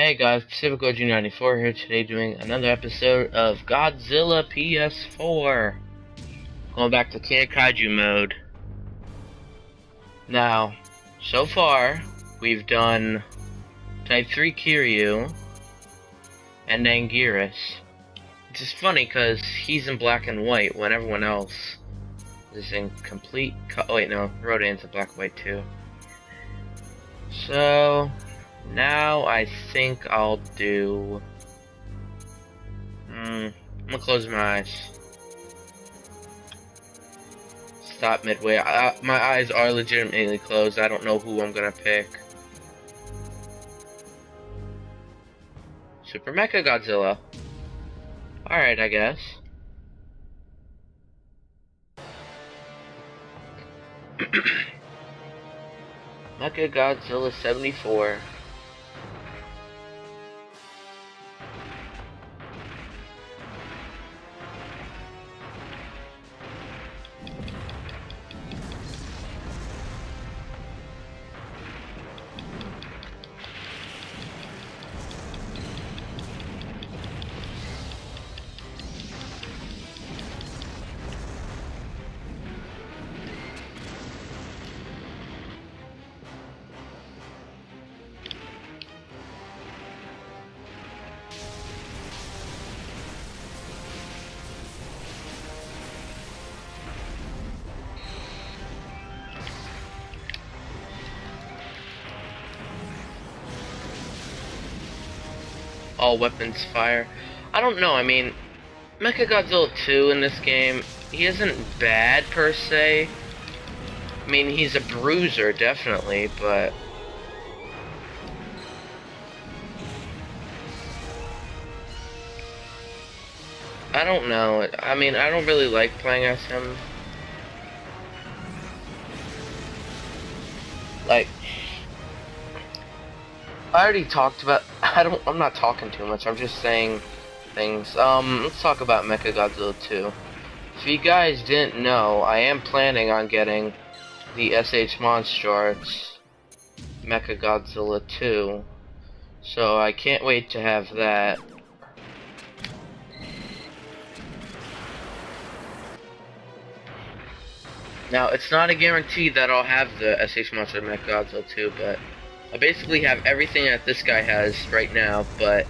Hey guys, Godzilla here today doing another episode of Godzilla PS4. Going back to Kaiju mode. Now, so far, we've done Type 3 Kiryu and Anguirus. It's just funny because he's in black and white when everyone else is in complete oh wait, no, Rodan's in black and white too. So now I think I'll do I'm gonna close my eyes. Stop midway. My eyes are legitimately closed. I don't know who I'm gonna pick. Super Mechagodzilla. Alright, I guess. Mechagodzilla 74. All weapons fire. I don't know, I mean, Mechagodzilla 2 in this game, he isn't bad per se. I mean, he's a bruiser, definitely, but I don't know. I mean, I don't really like playing as him. Like, I already talked about. I'm not talking too much. I'm just saying things. Let's talk about Mechagodzilla 2. If you guys didn't know, I am planning on getting the SH Monster Arts Mechagodzilla 2. So I can't wait to have that. Now, it's not a guarantee that I'll have the SH Monster Mechagodzilla 2, but I basically have everything that this guy has right now, but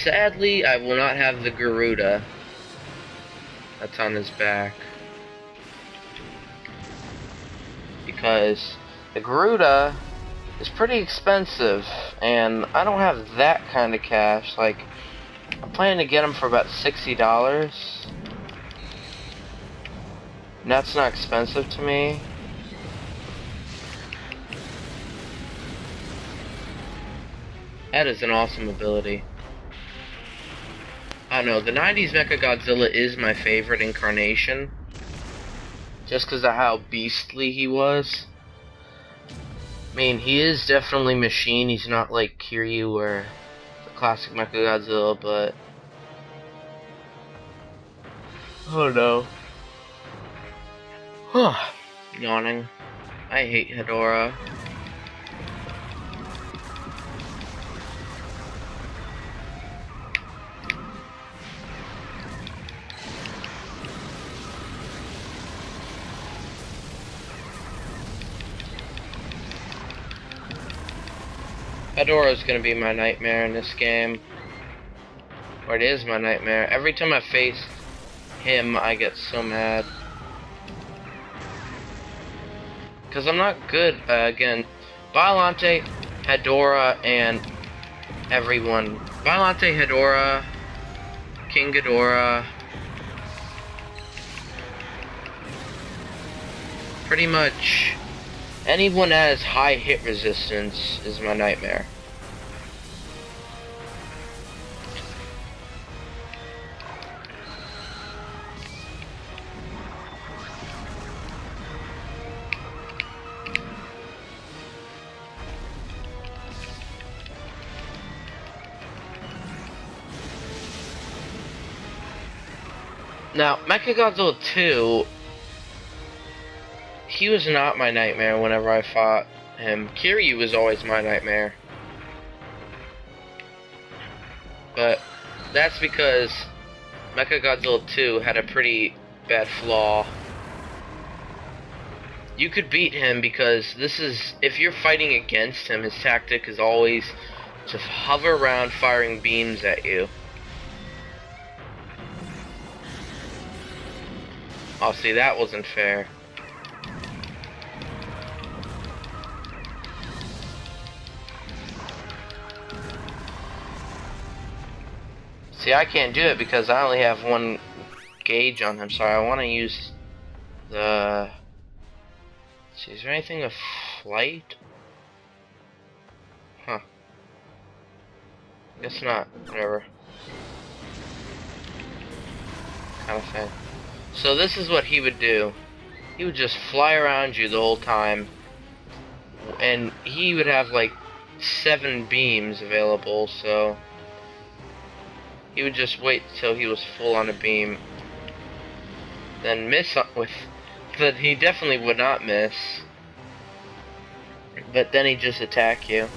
sadly I will not have the Garuda that's on his back. Because the Garuda is pretty expensive, and I don't have that kind of cash. Like, I'm planning to get him for about $60. And that's not expensive to me. That is an awesome ability. I don't know, the 90s Mechagodzilla is my favorite incarnation. Just because of how beastly he was. I mean, he is definitely machine. He's not like Kiryu or the classic Mechagodzilla, but oh no. Yawning. I hate Hedorah. Hedorah is gonna be my nightmare in this game. Or it is my nightmare. Every time I face him, I get so mad. Because I'm not good, again, Biollante, Hedorah, and everyone. Biollante, Hedorah, King Ghidorah. Pretty much anyone that has high hit resistance is my nightmare. Now, Mechagodzilla 2, he was not my nightmare whenever I fought him. Kiryu was always my nightmare. But that's because Mechagodzilla 2 had a pretty bad flaw. You could beat him because if you're fighting against him, his tactic is always to hover around firing beams at you. Oh, see, that wasn't fair. See, I can't do it because I only have one gauge on him. Sorry, I want to use the... Let's see, is there anything with flight? Huh. Guess not. Whatever. Kind of thing. So this is what he would do. He would just fly around you the whole time. And he would have like 7 beams available, so... He would just wait till he was full on a beam. Then miss with... But he definitely would not miss. But then he'd just attack you.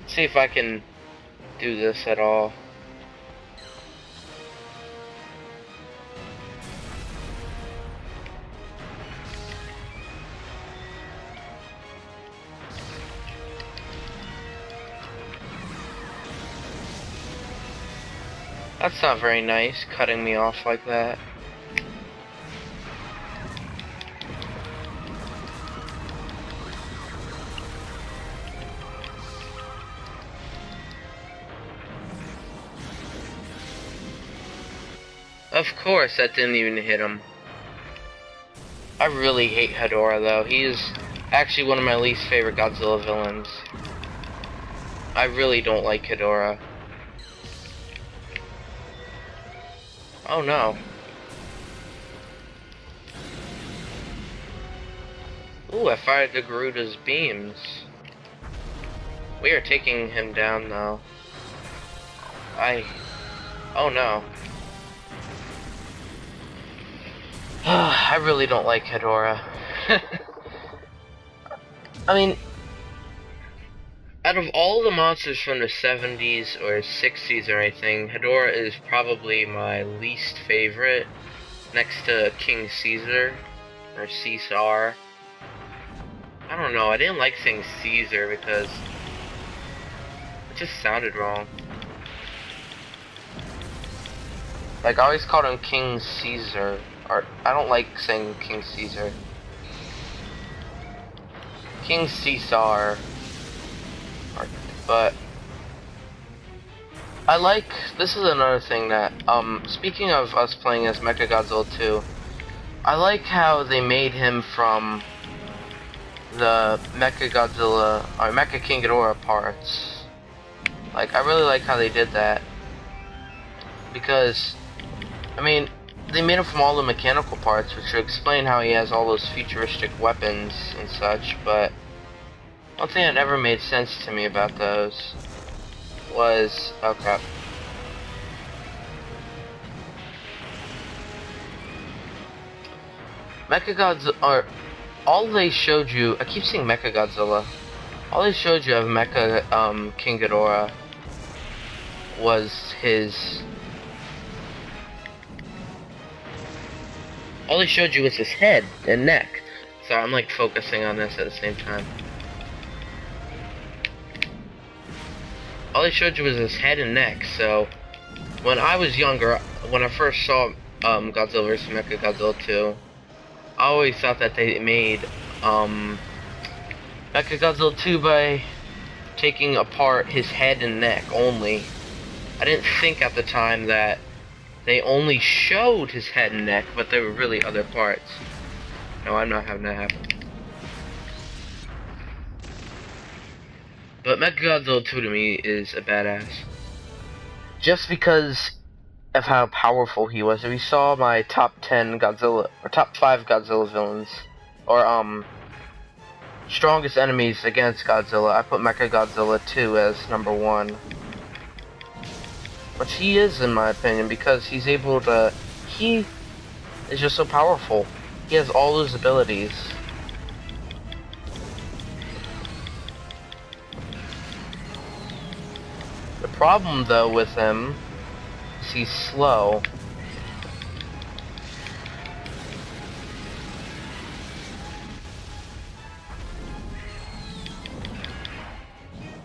Let's see if I can do this at all. That's not very nice, cutting me off like that. Of course, that didn't even hit him. I really hate Hedorah, though. He is actually one of my least favorite Godzilla villains. I really don't like Hedorah. Oh no. Ooh, I fired the Garuda's beams. We are taking him down though. Oh no. I really don't like Hedorah. I mean, out of all the monsters from the 70s or 60s or anything, Hedorah is probably my least favorite, next to King Caesar, or Caesar. I don't know, I didn't like saying Caesar because it just sounded wrong. Like, I always called him King Caesar, or I don't like saying King Caesar. King Caesar. But I like, this is another thing that, speaking of us playing as Mechagodzilla 2, I like how they made him from the Mechagodzilla, or Mecha King Ghidorah parts. Like, I really like how they did that. Because, I mean, they made him from all the mechanical parts, which would explain how he has all those futuristic weapons and such, but one thing that never made sense to me about those was... oh crap. Mechagodzilla, or all they showed you, I keep saying Mechagodzilla, all they showed you of Mecha King Ghidorah was his... all they showed you was his head and neck. So I'm like focusing on this at the same time. All they showed you was his head and neck, so when I was younger, when I first saw Godzilla vs. Mechagodzilla 2, I always thought that they made Mechagodzilla 2 by taking apart his head and neck only. I didn't think at the time that they only showed his head and neck, but there were really other parts. No, I'm not having that happen. But Mechagodzilla 2 to me is a badass. Just because of how powerful he was. If you saw my top 10 Godzilla, or top 5 Godzilla villains, or strongest enemies against Godzilla, I put Mechagodzilla 2 as number 1. Which he is, in my opinion, because he's able to... he is just so powerful. He has all those abilities. Problem though with him is he's slow.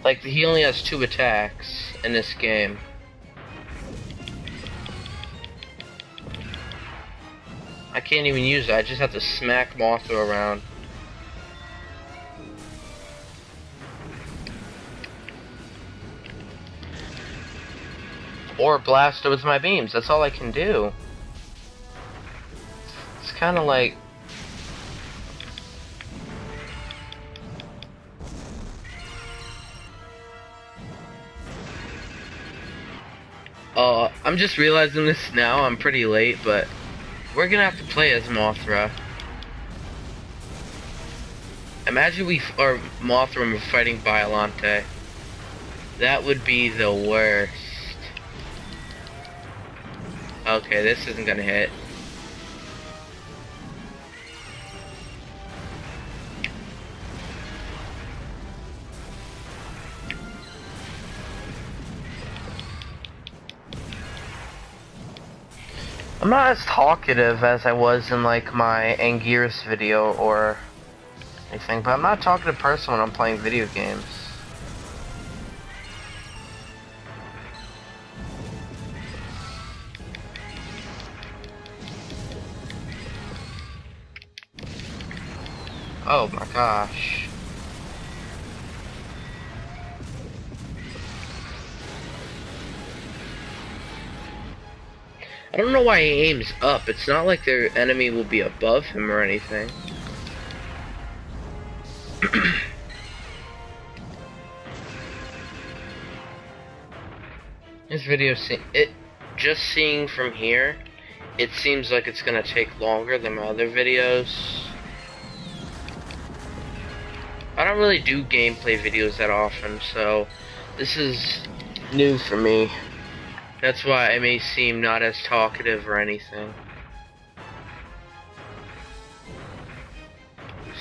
Like, he only has 2 attacks in this game. I can't even use it, I just have to smack Mothra around. Or blast it with my beams, that's all I can do. It's kinda like... I'm just realizing this now, I'm pretty late, but we're gonna have to play as Mothra. Imagine or Mothra and we're fighting Biollante. That would be the worst. Okay, this isn't gonna hit. I'm not as talkative as I was in like my Anguirus video or anything, but I'm not a talkative person when I'm playing video games. Oh my gosh. I don't know why he aims up. It's not like their enemy will be above him or anything. This video, just seeing from here, it seems like it's gonna take longer than my other videos. I don't really do gameplay videos that often, so this is new for me. That's why I may seem not as talkative or anything.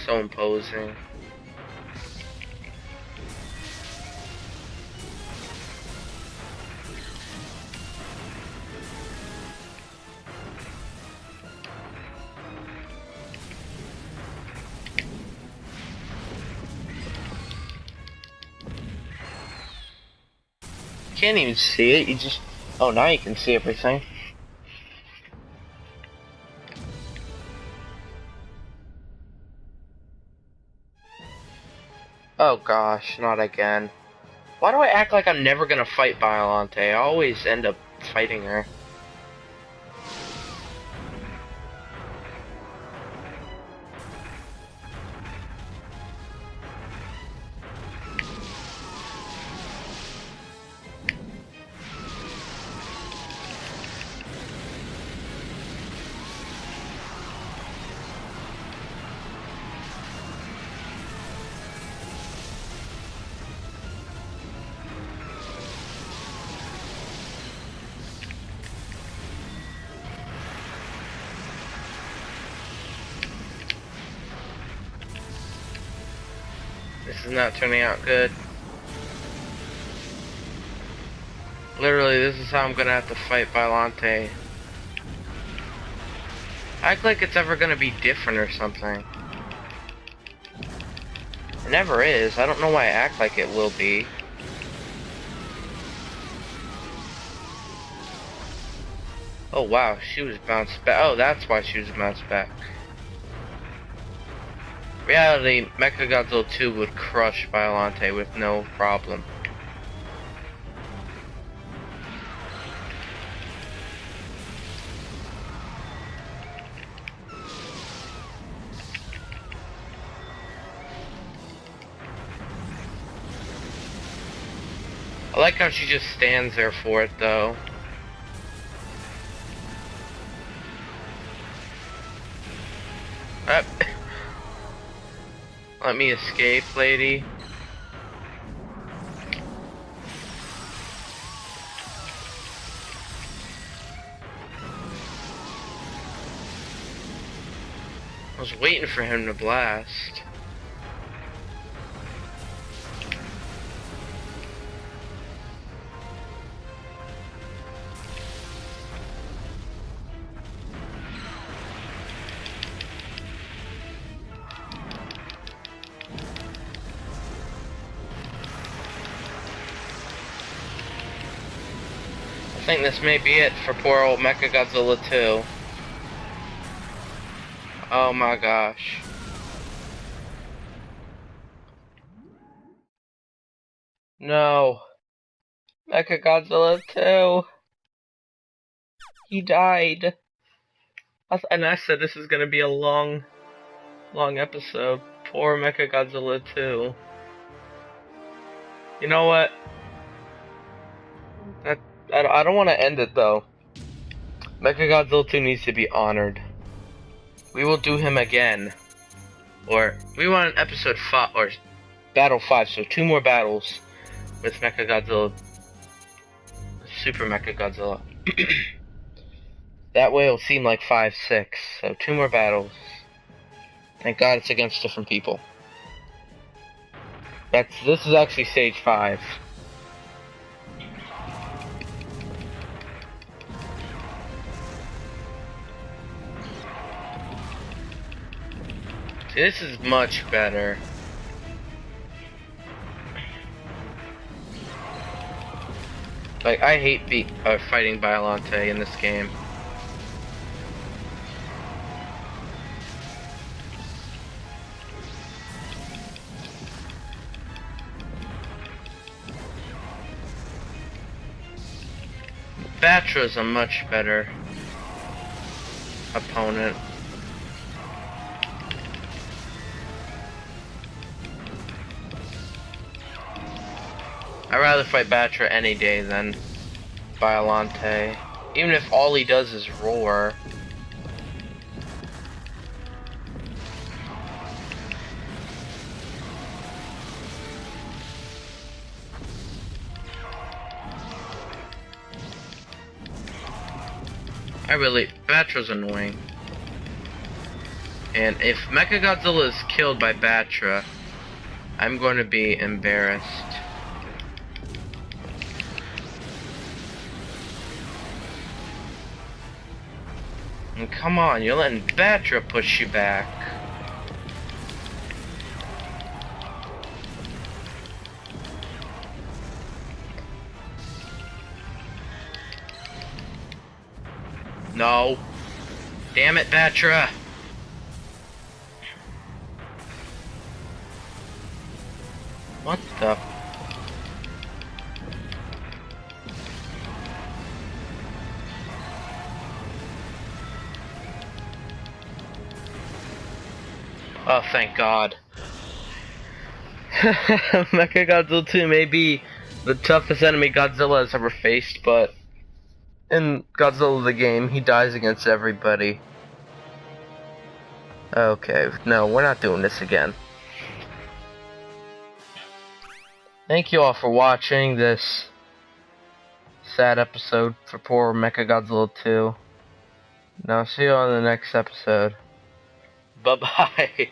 So imposing. Can't even see it, you just... Oh, now you can see everything. Oh gosh, not again. Why do I act like I'm never gonna fight Biollante? I always end up fighting her. This is not turning out good. Literally, this is how I'm gonna have to fight Biollante. Act like it's ever gonna be different or something. It never is. I don't know why I act like it will be. Oh wow, she was bounced back. Oh, that's why she was bounced back. Reality, Mechagodzilla 2 would crush Biollante with no problem. I like how she just stands there for it though. Let me escape, lady. I was waiting for him to blast. think this may be it for poor old Mechagodzilla 2. Oh my gosh. No. Mechagodzilla 2. He died. And I said this is gonna be a long episode. Poor Mechagodzilla 2. You know what? I don't want to end it though. Mechagodzilla 2 needs to be honored. We will do him again. Or, we want an episode 5, or Battle 5, so 2 more battles with Mechagodzilla. Super Mechagodzilla. That way it'll seem like 5, 6. So 2 more battles. Thank God it's against different people. This is actually stage 5. See, this is much better. Like, I hate fighting Biollante in this game. Batra's a much better opponent. I'd rather fight Batra any day than Biollante. Even if all he does is roar. Batra's annoying. And if Mechagodzilla is killed by Batra, I'm going to be embarrassed. And come on, you're letting Batra push you back. No. Damn it, Batra. What the? Oh, thank God. Mechagodzilla 2 may be the toughest enemy Godzilla has ever faced, but in Godzilla the game, he dies against everybody. Okay, no, we're not doing this again. Thank you all for watching this sad episode for poor Mechagodzilla 2. Now, see you on the next episode. Bye-bye.